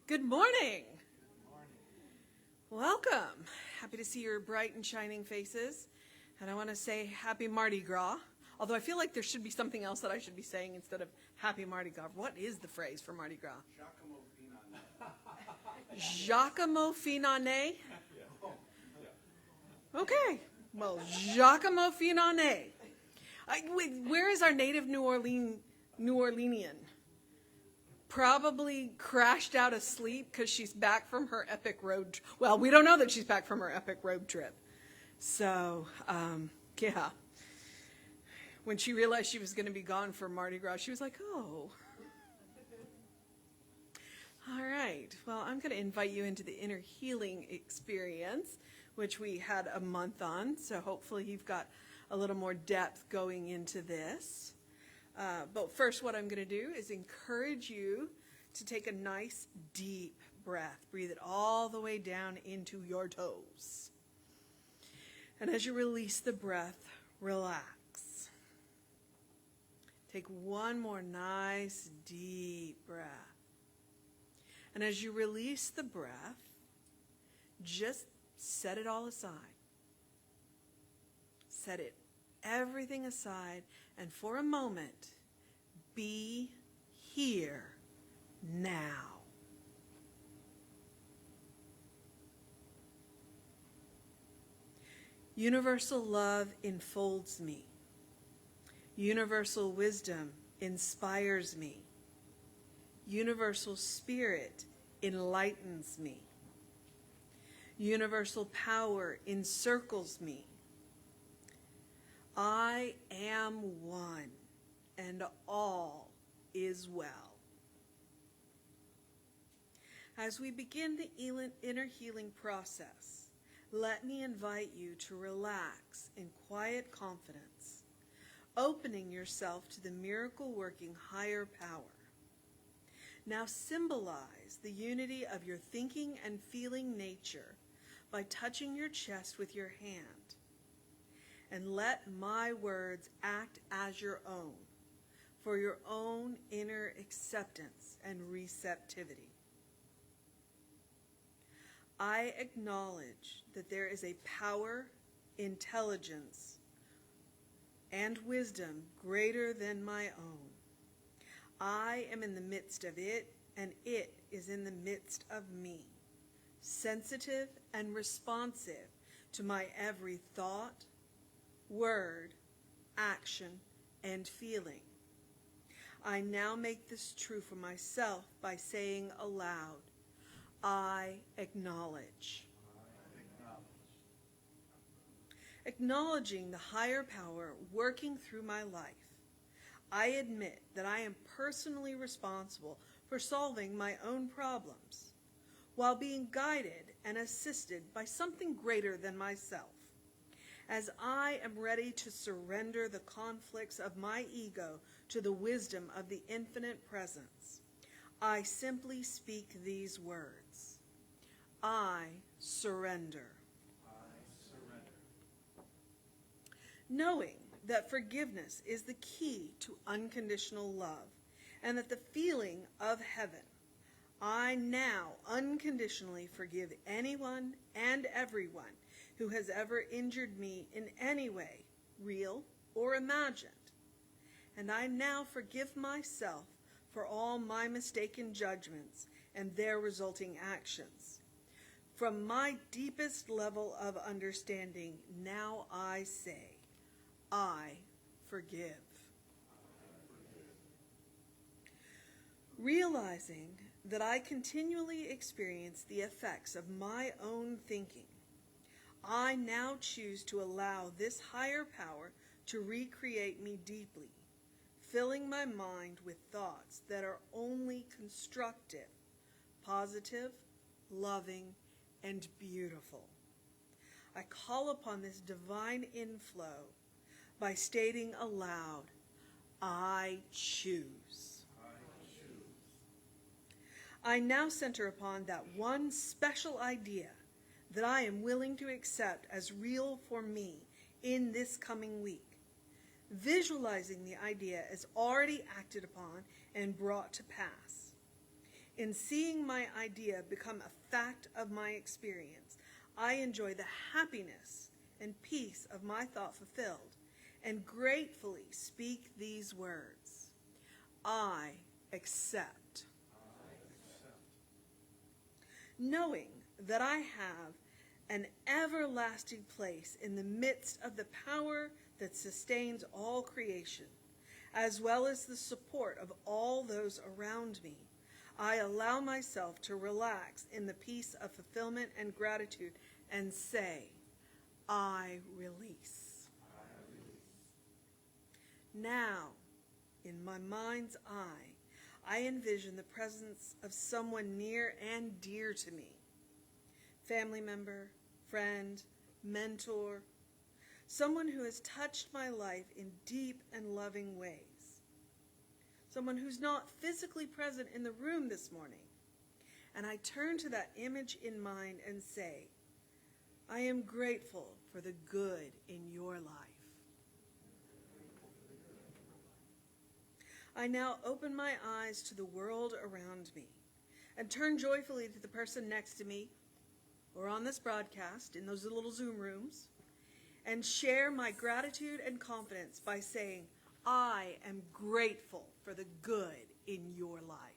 Good morning. Welcome. Happy to see your bright and shining faces. And I want to say happy Mardi Gras. Although I feel like there should be something else that I should be saying instead of happy Mardi Gras. What is the phrase for Mardi Gras? Giacomo Finane. Okay. Well, Giacomo Finane. Where is our native New Orleanian? Probably crashed out asleep because she's back from her epic road. Well, we don't know that she's back from her epic road trip. So, yeah. When she realized she was going to be gone for Mardi Gras, she was like, oh. All right. Well, I'm going to invite you into the inner healing experience, which we had a month on. So hopefully you've got a little more depth going into this. But first, what I'm going to do is encourage you to take a nice, deep breath. Breathe it all the way down into your toes. And as you release the breath, relax. Take one more nice, deep breath. And as you release the breath, just set it all aside. Set it everything aside, and for a moment, be here now. Universal love enfolds me. Universal wisdom inspires me. Universal spirit enlightens me. Universal power encircles me. I am one, and all is well. As we begin the inner healing process, let me invite you to relax in quiet confidence, opening yourself to the miracle-working higher power. Now symbolize the unity of your thinking and feeling nature by touching your chest with your hand. And let my words act as your own, for your own inner acceptance and receptivity. I acknowledge that there is a power, intelligence, and wisdom greater than my own. I am in the midst of it, and it is in the midst of me, sensitive and responsive to my every thought, word, action, and feeling. I now make this true for myself by saying aloud, I acknowledge. Acknowledging the higher power working through my life, I admit that I am personally responsible for solving my own problems, while being guided and assisted by something greater than myself. As I am ready to surrender the conflicts of my ego to the wisdom of the infinite presence, I simply speak these words. I surrender. I surrender. Knowing that forgiveness is the key to unconditional love, and that the feeling of heaven, I now unconditionally forgive anyone and everyone who has ever injured me in any way, real or imagined. And I now forgive myself for all my mistaken judgments and their resulting actions. From my deepest level of understanding, now I say, I forgive. Realizing that I continually experience the effects of my own thinking, I now choose to allow this higher power to recreate me deeply, filling my mind with thoughts that are only constructive, positive, loving, and beautiful. I call upon this divine inflow by stating aloud, I choose. I now center upon that one special idea that I am willing to accept as real for me in this coming week, visualizing the idea as already acted upon and brought to pass. In seeing my idea become a fact of my experience, I enjoy the happiness and peace of my thought fulfilled, and gratefully speak these words: I accept. Knowing that I have an everlasting place in the midst of the power that sustains all creation, as well as the support of all those around me, I allow myself to relax in the peace of fulfillment and gratitude and say, I release. Now, in my mind's eye, I envision the presence of someone near and dear to me. Family member, friend, mentor, someone who has touched my life in deep and loving ways. Someone who's not physically present in the room this morning. And I turn to that image in mind and say, I am grateful for the good in your life. I now open my eyes to the world around me and turn joyfully to the person next to me or on this broadcast in those little Zoom rooms and share my gratitude and confidence by saying, I am grateful for the good in your life.